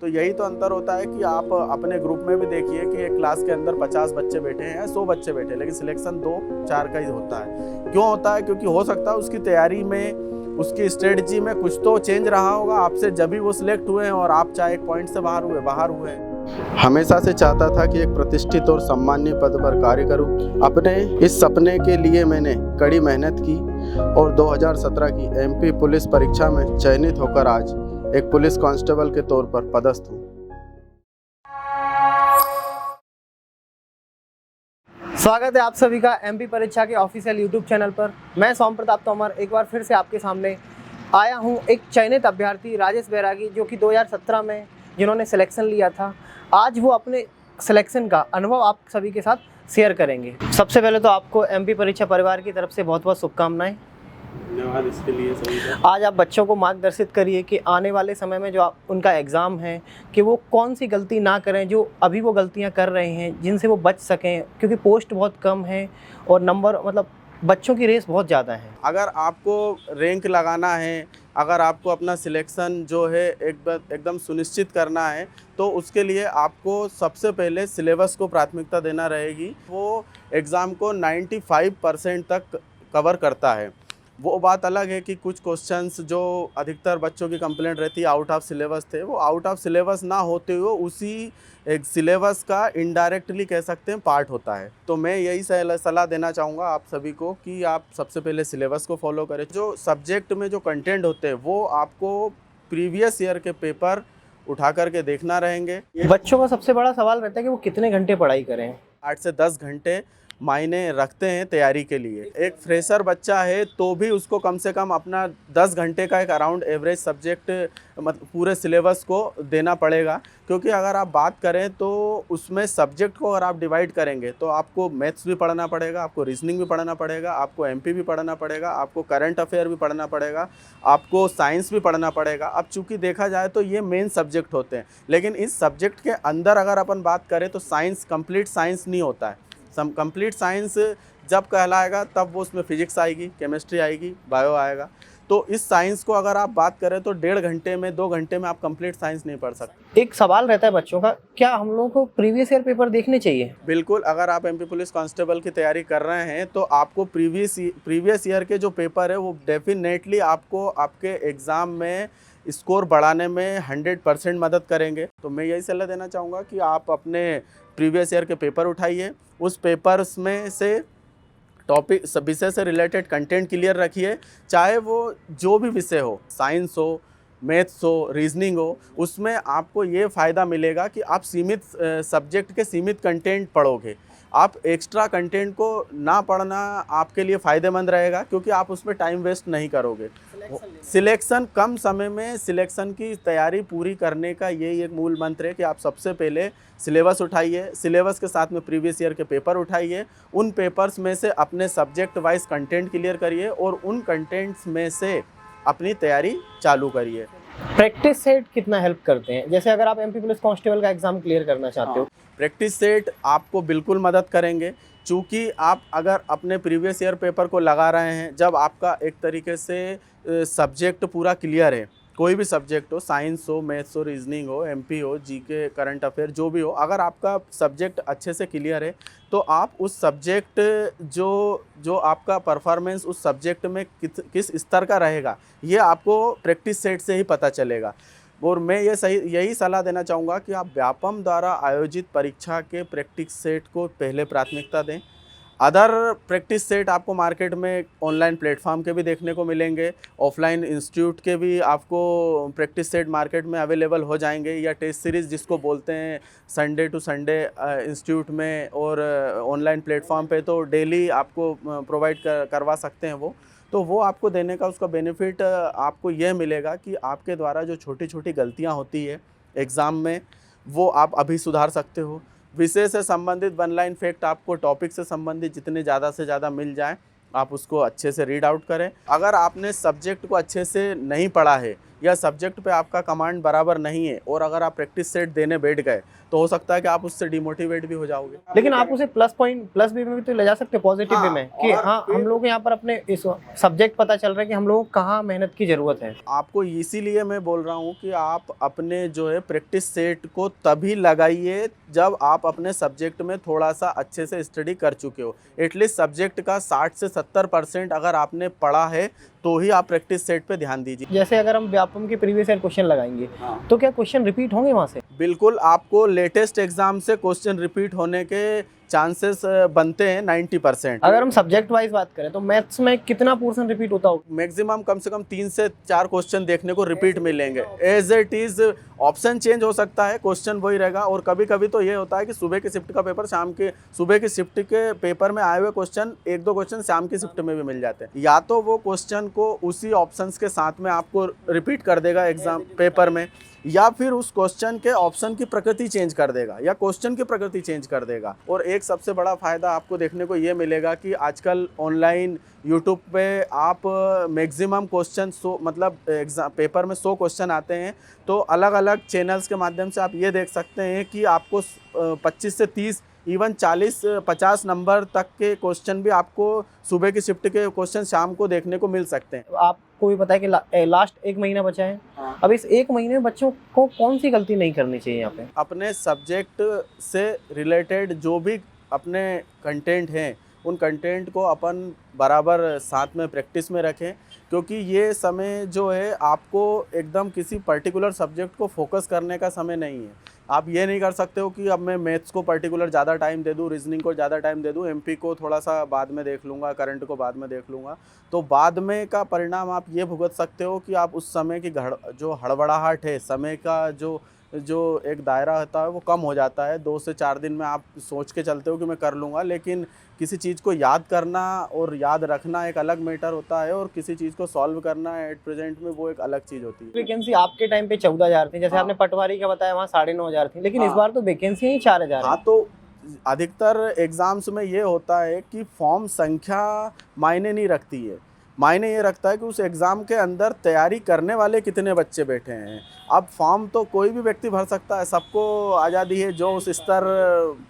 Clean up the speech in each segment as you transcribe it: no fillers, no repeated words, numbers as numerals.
तो यही तो अंतर होता है कि आप अपने ग्रुप में भी देखिए कि एक क्लास के अंदर 50 बच्चे बैठे हैं या 100 बच्चे बैठे हैं, लेकिन सिलेक्शन 2-4 का ही होता है। क्यों होता है? क्योंकि हो सकता है उसकी तैयारी में, उसकी स्ट्रेटजी में कुछ तो चेंज रहा होगा आपसे, जब भी वो सिलेक्ट हुए हैं और आप चाहे एक पॉइंट से बाहर हुए हैं। हमेशा से चाहता था कि एक प्रतिष्ठित और सम्मानीय पद पर कार्य करूं। अपने इस सपने के लिए मैंने कड़ी मेहनत की और 2017 की एमपी पुलिस परीक्षा में चयनित होकर आज एक पुलिस कांस्टेबल के तौर पर पदस्थ हूँ। स्वागत है आप सभी का एमपी परीक्षा के ऑफिशियल यूट्यूब चैनल पर। मैं सोम प्रताप तोमर एक बार फिर से आपके सामने आया हूं। एक चयनित अभ्यर्थी राजेश बैरागी, जो कि 2017 में जिन्होंने सिलेक्शन लिया था, आज वो अपने सिलेक्शन का अनुभव आप सभी के साथ शेयर करेंगे। सबसे पहले तो आपको एमपी परीक्षा परिवार की तरफ से बहुत बहुत शुभकामनाएं। धन्यवाद इसके लिए सभी का। आज आप बच्चों को मार्गदर्शित करिए कि आने वाले समय में जो उनका एग्ज़ाम है कि वो कौन सी गलती ना करें जो अभी वो गलतियां कर रहे हैं, जिनसे वो बच सकें, क्योंकि पोस्ट बहुत कम है और नंबर बच्चों की रेस बहुत ज़्यादा है। अगर आपको रैंक लगाना है, अगर आपको अपना सिलेक्शन जो है एकदम सुनिश्चित करना है, तो उसके लिए आपको सबसे पहले सिलेबस को प्राथमिकता देना रहेगी। वो एग्ज़ाम को 95% तक कवर करता है। वो बात अलग है कि कुछ क्वेश्चंस जो अधिकतर बच्चों की कंप्लेंट रहती है आउट ऑफ सिलेबस थे, वो आउट ऑफ सिलेबस ना होते हुए उसी एक सिलेबस का इनडायरेक्टली कह सकते हैं पार्ट होता है। तो मैं यही सलाह देना चाहूँगा आप सभी को कि आप सबसे पहले सिलेबस को फॉलो करें। जो सब्जेक्ट में जो कंटेंट होते हैं वो आपको प्रीवियस ईयर के पेपर उठा करके देखना रहेंगे। बच्चों का सबसे बड़ा सवाल रहता है कि वो कितने घंटे पढ़ाई करें। 8 से 10 घंटे मायने रखते हैं तैयारी के लिए। एक फ्रेशर बच्चा है तो भी उसको कम से कम अपना 10 घंटे का एक अराउंड एवरेज सब्जेक्ट पूरे सिलेबस को देना पड़ेगा। क्योंकि अगर आप बात करें तो उसमें सब्जेक्ट को अगर आप डिवाइड करेंगे तो आपको मैथ्स भी पढ़ना पड़ेगा, आपको रीजनिंग भी पढ़ना पड़ेगा, आपको एमपी भी पढ़ना पड़ेगा, आपको करंट अफेयर भी पढ़ना पड़ेगा, आपको साइंस भी पढ़ना पड़ेगा। अब चूँकि देखा जाए तो ये मेन सब्जेक्ट होते हैं, लेकिन इस सब्जेक्ट के अंदर अगर अपन बात करें तो साइंस कंप्लीट साइंस नहीं होता है। कंप्लीट साइंस जब कहलाएगा तब वो उसमें फिजिक्स आएगी, केमिस्ट्री आएगी, बायो आएगा। तो इस साइंस को अगर आप बात करें तो 1.5 घंटे में 2 घंटे में आप कंप्लीट साइंस नहीं पढ़ सकते। एक सवाल रहता है बच्चों का, क्या हम लोगों को प्रीवियस ईयर पेपर देखने चाहिए? बिल्कुल, अगर आप एमपी पुलिस कांस्टेबल की तैयारी कर रहे हैं तो आपको प्रीवियस ईयर के जो पेपर है वो डेफिनेटली आपको आपके एग्ज़ाम में स्कोर बढ़ाने में 100% मदद करेंगे। तो मैं यही सलाह देना चाहूँगा कि आप अपने प्रीवियस ईयर के पेपर उठाइए, उस पेपर्स में से टॉपिक विषय से रिलेटेड कंटेंट क्लियर रखिए, चाहे वो जो भी विषय हो, साइंस हो, मैथ्स हो, रीजनिंग हो, उसमें आपको ये फ़ायदा मिलेगा कि आप सीमित सब्जेक्ट के सीमित कंटेंट पढ़ोगे। आप एक्स्ट्रा कंटेंट को ना पढ़ना आपके लिए फ़ायदेमंद रहेगा, क्योंकि आप उसमें टाइम वेस्ट नहीं करोगे। सिलेक्शन कम समय में सिलेक्शन की तैयारी पूरी करने का यही एक मूल मंत्र है कि आप सबसे पहले सिलेबस उठाइए, सिलेबस के साथ में प्रीवियस ईयर के पेपर उठाइए, उन पेपर्स में से अपने सब्जेक्ट वाइज कंटेंट क्लियर करिए और उन कंटेंट्स में से अपनी तैयारी चालू करिए। प्रैक्टिस सेट कितना हेल्प करते हैं? जैसे अगर आप एमपी पुलिस कांस्टेबल का एग्जाम क्लियर करना चाहते हो, प्रैक्टिस सेट आपको बिल्कुल मदद करेंगे। चूँकि आप अगर अपने प्रीवियस ईयर पेपर को लगा रहे हैं, जब आपका एक तरीके से सब्जेक्ट पूरा क्लियर है, कोई भी सब्जेक्ट हो, साइंस हो, मैथ्स हो, रीजनिंग हो, एमपी हो, जीके, करंट अफेयर, जो भी हो, अगर आपका सब्जेक्ट अच्छे से क्लियर है तो आप उस सब्जेक्ट जो आपका परफॉर्मेंस उस सब्जेक्ट में किस स्तर का रहेगा, ये आपको प्रैक्टिस सेट से ही पता चलेगा। और मैं यही सलाह देना चाहूँगा कि आप व्यापम द्वारा आयोजित परीक्षा के प्रैक्टिस सेट को पहले प्राथमिकता दें। अदर प्रैक्टिस सेट आपको मार्केट में ऑनलाइन प्लेटफॉर्म के भी देखने को मिलेंगे, ऑफलाइन इंस्टीट्यूट के भी आपको प्रैक्टिस सेट मार्केट में अवेलेबल हो जाएंगे, या टेस्ट सीरीज़ जिसको बोलते हैं संडे टू संडे इंस्टीट्यूट में, और ऑनलाइन प्लेटफॉर्म पे तो डेली आपको प्रोवाइड करवा सकते हैं तो वो आपको देने का उसका बेनिफिट आपको यह मिलेगा कि आपके द्वारा जो छोटी छोटी गलतियां होती है एग्ज़ाम में, वो आप अभी सुधार सकते हो। विषय से संबंधित 1 लाइन फैक्ट आपको टॉपिक से संबंधित जितने ज़्यादा से ज़्यादा मिल जाए, आप उसको अच्छे से रीड आउट करें। अगर आपने सब्जेक्ट को अच्छे से नहीं पढ़ा है या सब्जेक्ट पे आपका कमांड बराबर नहीं है और अगर आप प्रैक्टिस सेट देने बैठ गए तो हो सकता है कि आप उससे डिमोटिवेट भी हो जाओगे। लेकिन आप उसे प्लस वे में भी तो ले जा सकते हो, पॉजिटिव वे हाँ, में कि और हाँ हम लोग यहाँ पर अपने इस सब्जेक्ट पता चल रहा है कि हम लोगों को कहाँ मेहनत की जरूरत है। आपको इसीलिए मैं बोल रहा हूँ कि आप अपने जो है प्रैक्टिस सेट को तभी लगाइए जब आप अपने सब्जेक्ट में थोड़ा सा अच्छे से स्टडी कर चुके हो। एटलीस्ट सब्जेक्ट का 60 से 70% अगर आपने पढ़ा है तो ही आप प्रैक्टिस सेट पे ध्यान दीजिए। जैसे अगर हम व्यापम के प्रीवियस ईयर क्वेश्चन लगाएंगे तो क्या क्वेश्चन रिपीट होंगे वहाँ से? बिल्कुल, आपको लेटेस्ट एग्जाम से क्वेश्चन रिपीट होने के चांसेस बनते हैं 90%। अगर हम सब्जेक्ट वाइज बात करें तो मैथ्स में कितना पोर्शन रिपीट होता होगा? मैक्सिमम कम से कम 3 से 4 क्वेश्चन देखने को रिपीट मिलेंगे। As it is option change हो सकता है, क्वेश्चन वही रहेगा। और कभी कभी तो ये होता है कि सुबह की शिफ्ट का पेपर सुबह की शिफ्ट के पेपर में आए हुए क्वेश्चन 1-2 क्वेश्चन शाम की शिफ्ट में भी मिल जाते हैं। या तो वो क्वेश्चन को उसी ऑप्शंस के साथ में आपको रिपीट कर देगा एग्जाम पेपर में, या फिर उस क्वेश्चन के ऑप्शन की प्रकृति चेंज कर देगा या क्वेश्चन की प्रकृति चेंज कर देगा। और एक सबसे बड़ा फ़ायदा आपको देखने को ये मिलेगा कि आजकल ऑनलाइन यूट्यूब पे आप मैक्सिमम क्वेश्चन मतलब एग्जाम पेपर में 100 क्वेश्चन आते हैं, तो अलग अलग चैनल्स के माध्यम से आप ये देख सकते हैं कि आपको 25 से 30 इवन 40-50 नंबर तक के क्वेश्चन भी आपको सुबह की शिफ्ट के क्वेश्चन शाम को देखने को मिल सकते हैं। आपको भी पता है कि लास्ट 1 महीना बचा है। हाँ। अब इस 1 महीने में बच्चों को कौन सी गलती नहीं करनी चाहिए यहाँ पे? अपने सब्जेक्ट से रिलेटेड जो भी अपने कंटेंट हैं उन कंटेंट को अपन बराबर साथ में प्रैक्टिस में रखें, क्योंकि ये समय जो है आपको एकदम किसी पर्टिकुलर सब्जेक्ट को फोकस करने का समय नहीं है। आप ये नहीं कर सकते हो कि अब मैं मैथ्स को पर्टिकुलर ज़्यादा टाइम दे दूँ, रीजनिंग को ज़्यादा टाइम दे दूँ, एमपी को थोड़ा सा बाद में देख लूँगा, करंट को बाद में देख लूँगा। तो बाद में का परिणाम आप ये भुगत सकते हो कि आप उस समय की जो हड़बड़ाहट है, समय का जो एक दायरा होता है वो कम हो जाता है। 2 से 4 दिन में आप सोच के चलते हो कि मैं कर लूँगा, लेकिन किसी चीज़ को याद करना और याद रखना एक अलग मैटर होता है और किसी चीज़ को सॉल्व करना एट प्रेजेंट में वो एक अलग चीज़ होती है। वैकेंसी आपके टाइम पे 14,000 थी, जैसे आपने पटवारी का बताया वहाँ 9,500 थी, लेकिन इस बार तो वैकेंसी ही 4,000 है। हाँ, तो अधिकतर एग्ज़ाम्स में ये होता है कि फॉर्म संख्या मायने नहीं रखती है। मायने ये रखता है कि उस एग्ज़ाम के अंदर तैयारी करने वाले कितने बच्चे बैठे हैं। अब फॉर्म तो कोई भी व्यक्ति भर सकता है, सबको आज़ादी है। जो उस स्तर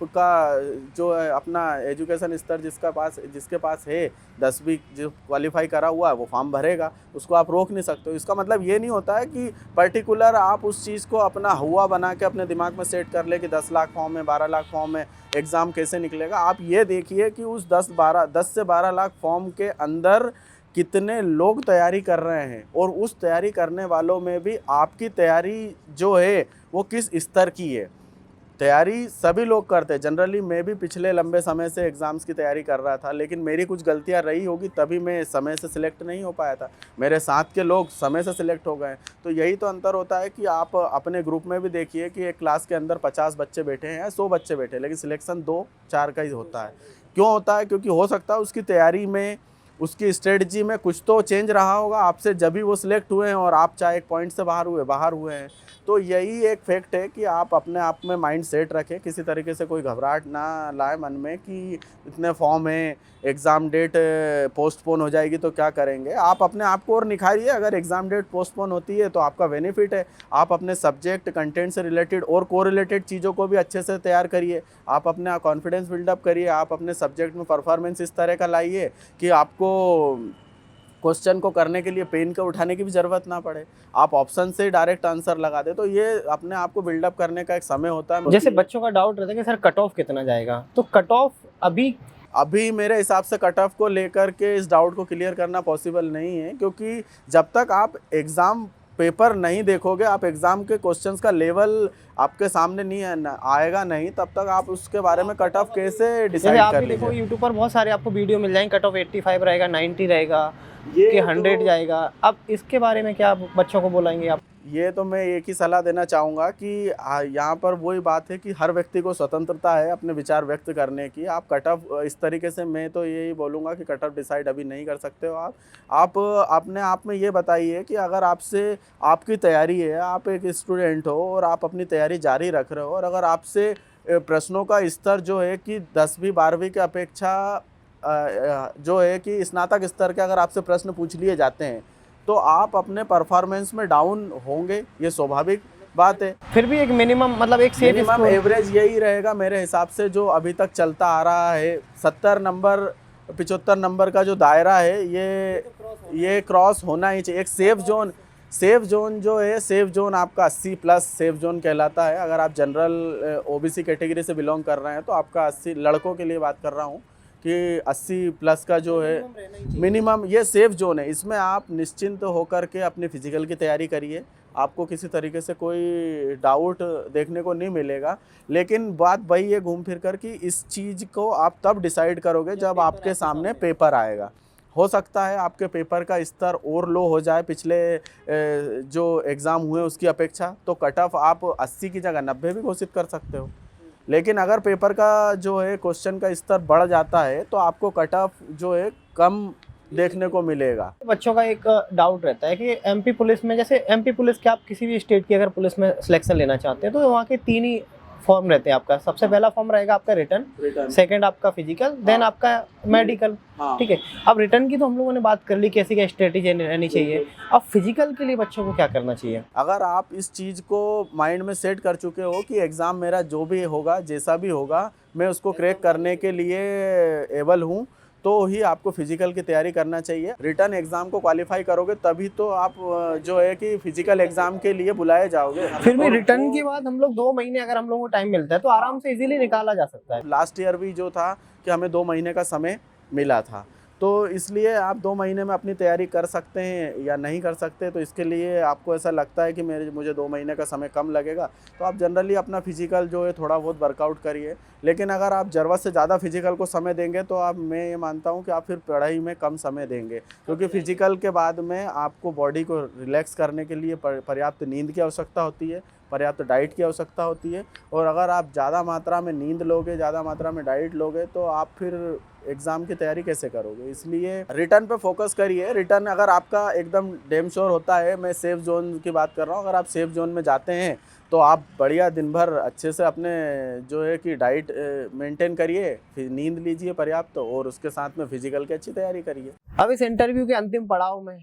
का जो है अपना एजुकेशन स्तर जिसके पास है 10वीं जो क्वालिफाई करा हुआ है वो फॉर्म भरेगा, उसको आप रोक नहीं सकते हो। इसका मतलब ये नहीं होता है कि पर्टिकुलर आप उस चीज़ को अपना हुआ बना के अपने दिमाग में सेट कर ले कि 10 लाख फॉर्म है, 12 लाख फॉर्म है, एग्ज़ाम कैसे निकलेगा। आप ये देखिए कि उस 10 से 12 लाख फॉर्म के अंदर कितने लोग तैयारी कर रहे हैं और उस तैयारी करने वालों में भी आपकी तैयारी जो है वो किस स्तर की है। तैयारी सभी लोग करते हैं। जनरली मैं भी पिछले लंबे समय से एग्ज़ाम्स की तैयारी कर रहा था, लेकिन मेरी कुछ गलतियां रही होगी तभी मैं समय से सिलेक्ट नहीं हो पाया था। मेरे साथ के लोग समय से सिलेक्ट हो गए। तो यही तो अंतर होता है कि आप अपने ग्रुप में भी देखिए कि एक क्लास के अंदर 50 बच्चे बैठे हैं या 100 बच्चे बैठे हैं, लेकिन सिलेक्शन 2-4 का ही होता है। क्यों होता है? क्योंकि हो सकता है उसकी तैयारी में, उसकी स्ट्रेटजी में कुछ तो चेंज रहा होगा आपसे जब भी वो सिलेक्ट हुए हैं और आप चाहे एक पॉइंट से बाहर हुए हैं। तो यही एक फैक्ट है कि आप अपने आप में माइंड सेट रखें, किसी तरीके से कोई घबराहट ना लाए मन में कि इतने फॉर्म हैं, एग्ज़ाम डेट पोस्टपोन हो जाएगी तो क्या करेंगे। आप अपने आप को और निखारिए। अगर एग्ज़ाम डेट पोस्टपोन होती है तो आपका बेनिफिट है। आप अपने सब्जेक्ट कंटेंट से रिलेटेड और कोरिलेटेड चीज़ों को भी अच्छे से तैयार करिए। आप अपना कॉन्फिडेंस बिल्डअप करिए। आप अपने सब्जेक्ट में परफॉर्मेंस इस तरह का लाइए कि आपको क्वेश्चन को करने के लिए पेन को उठाने की भी ज़रूरत ना पड़े, आप ऑप्शन से डायरेक्ट आंसर लगा दे। तो ये अपने आप को बिल्डअप करने का एक समय होता है। जैसे बच्चों का डाउट रहता है कि सर कट ऑफ कितना जाएगा, तो कट ऑफ अभी मेरे हिसाब से कट ऑफ को लेकर के इस डाउट को क्लियर करना पॉसिबल नहीं है, क्योंकि जब तक आप एग्ज़ाम पेपर नहीं देखोगे, आप एग्ज़ाम के क्वेश्चंस का लेवल आपके सामने नहीं आएगा नहीं, तब तक आप उसके बारे में कट ऑफ कैसे डिसाइड कर लीजिए। देखो यूट्यूब पर बहुत सारे आपको वीडियो मिल जाएंगे, कट ऑफ 85 रहेगा, 90 रहेगा, कि 100 जाएगा। अब इसके बारे में क्या बच्चों को बोलेंगे आप? ये तो मैं एक ही सलाह देना चाहूँगा कि यहाँ पर वही बात है कि हर व्यक्ति को स्वतंत्रता है अपने विचार व्यक्त करने की। आप कट ऑफ इस तरीके से, मैं तो यही बोलूँगा कि कट ऑफ डिसाइड अभी नहीं कर सकते हो आप अपने आप में ये बताइए कि अगर आपसे आपकी तैयारी है, आप एक स्टूडेंट हो और आप अपनी तैयारी जारी रख रहे हो, और अगर आपसे प्रश्नों का स्तर जो है कि 10वीं 12वीं की अपेक्षा जो है कि स्नातक स्तर के अगर आपसे प्रश्न पूछ लिए जाते हैं तो आप अपने परफॉर्मेंस में डाउन होंगे, ये स्वाभाविक बात है। फिर भी एक मिनिमम मतलब एक सेफ मिनिमम एवरेज यही रहेगा मेरे हिसाब से, जो अभी तक चलता आ रहा है 70 नंबर 75 नंबर का जो दायरा है, ये क्रॉस होना ही चाहिए। एक सेफ जोन जो है, सेफ जोन आपका 80 प्लस सेफ जोन कहलाता है। अगर आप जनरल ओबीसी कैटेगरी से बिलोंग कर रहे हैं तो आपका 80, लड़कों के लिए बात कर रहा हूँ कि 80 प्लस का जो है मिनिमम, ये सेफ जोन है। इसमें आप निश्चिंत होकर के अपनी फिजिकल की तैयारी करिए, आपको किसी तरीके से कोई डाउट देखने को नहीं मिलेगा। लेकिन बात वही है घूम फिर कर कि इस चीज़ को आप तब डिसाइड करोगे जब आपके सामने पेपर आएगा। हो सकता है आपके पेपर का स्तर और लो हो जाए पिछले जो एग्ज़ाम हुए उसकी अपेक्षा, तो कट ऑफ आप 80 की जगह 90 भी घोषित कर सकते हो। लेकिन अगर पेपर का जो है क्वेश्चन का स्तर बढ़ जाता है तो आपको कट ऑफ जो है कम देखने को मिलेगा। बच्चों का एक डाउट रहता है कि एमपी पुलिस में, जैसे एमपी पुलिस के आप किसी भी स्टेट की अगर पुलिस में सिलेक्शन लेना चाहते हैं तो वहाँ के 3 ही फॉर्म रहते हैं आपका। सबसे पहला फॉर्म रहेगा आपका रिटर्न, सेकंड आपका फिजिकल, देन आपका मेडिकल। ठीक है, अब रिटर्न की तो हम लोगों ने बात कर ली, कैसी क्या स्ट्रेटेजी रहनी चाहिए। अब फिजिकल के लिए बच्चों को क्या करना चाहिए? अगर आप इस चीज़ को माइंड में सेट कर चुके हो कि एग्ज़ाम मेरा जो भी होगा, जैसा भी होगा, मैं उसको क्रैक करने के लिए एबल हूँ, तो ही आपको फिजिकल की तैयारी करना चाहिए। रिटर्न एग्ज़ाम को क्वालिफाई करोगे तभी तो आप जो है कि फिजिकल एग्ज़ाम के लिए बुलाए जाओगे। फिर भी रिटर्न के बाद हम लोग 2 महीने अगर हम लोगों को टाइम मिलता है तो आराम से इजीली निकाला जा सकता है। लास्ट ईयर भी जो था कि हमें 2 महीने का समय मिला था, तो इसलिए आप 2 महीने में अपनी तैयारी कर सकते हैं या नहीं कर सकते। तो इसके लिए आपको ऐसा लगता है कि मुझे 2 महीने का समय कम लगेगा, तो आप जनरली अपना फिजिकल जो है थोड़ा बहुत वर्कआउट करिए। लेकिन अगर आप ज़रूरत से ज़्यादा फिजिकल को समय देंगे तो मैं ये मानता हूँ कि आप फिर पढ़ाई में कम समय देंगे, क्योंकि फिजिकल के बाद में आपको बॉडी को रिलैक्स करने के लिए पर्याप्त नींद की आवश्यकता होती है, पर्याप्त डाइट की आवश्यकता होती है। और अगर आप ज़्यादा मात्रा में नींद लोगे, ज़्यादा मात्रा में डाइट लोगे, तो आप फिर एग्ज़ाम की तैयारी कैसे करोगे। इसलिए रिटर्न पे फोकस करिए। रिटर्न अगर आपका एकदम डेम श्योर होता है, मैं सेफ़ जोन की बात कर रहा हूँ, अगर आप सेफ़ जोन में जाते हैं तो आप बढ़िया दिन भर अच्छे से अपने जो है कि डाइट मेंटेन करिए, फिर नींद लीजिए पर्याप्त, और उसके साथ में फिजिकल की अच्छी तैयारी करिए। अब इस इंटरव्यू के अंतिम पड़ाव में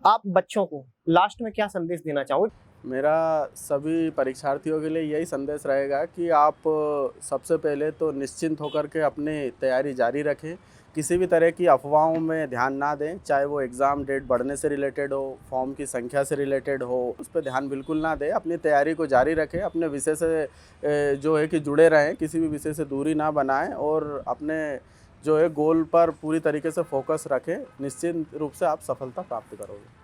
आप बच्चों को लास्ट में क्या संदेश देना चाहोगे? मेरा सभी परीक्षार्थियों के लिए यही संदेश रहेगा कि आप सबसे पहले तो निश्चिंत होकर के अपनी तैयारी जारी रखें। किसी भी तरह की अफवाहों में ध्यान ना दें, चाहे वो एग्ज़ाम डेट बढ़ने से रिलेटेड हो, फॉर्म की संख्या से रिलेटेड हो, उस पर ध्यान बिल्कुल ना दें। अपनी तैयारी को जारी रखें, अपने विषय से जो है कि जुड़े रहें, किसी भी विषय से दूरी ना बनाएं, और अपने जो है गोल पर पूरी तरीके से फोकस रखें। निश्चित रूप से आप सफलता प्राप्त करोगे।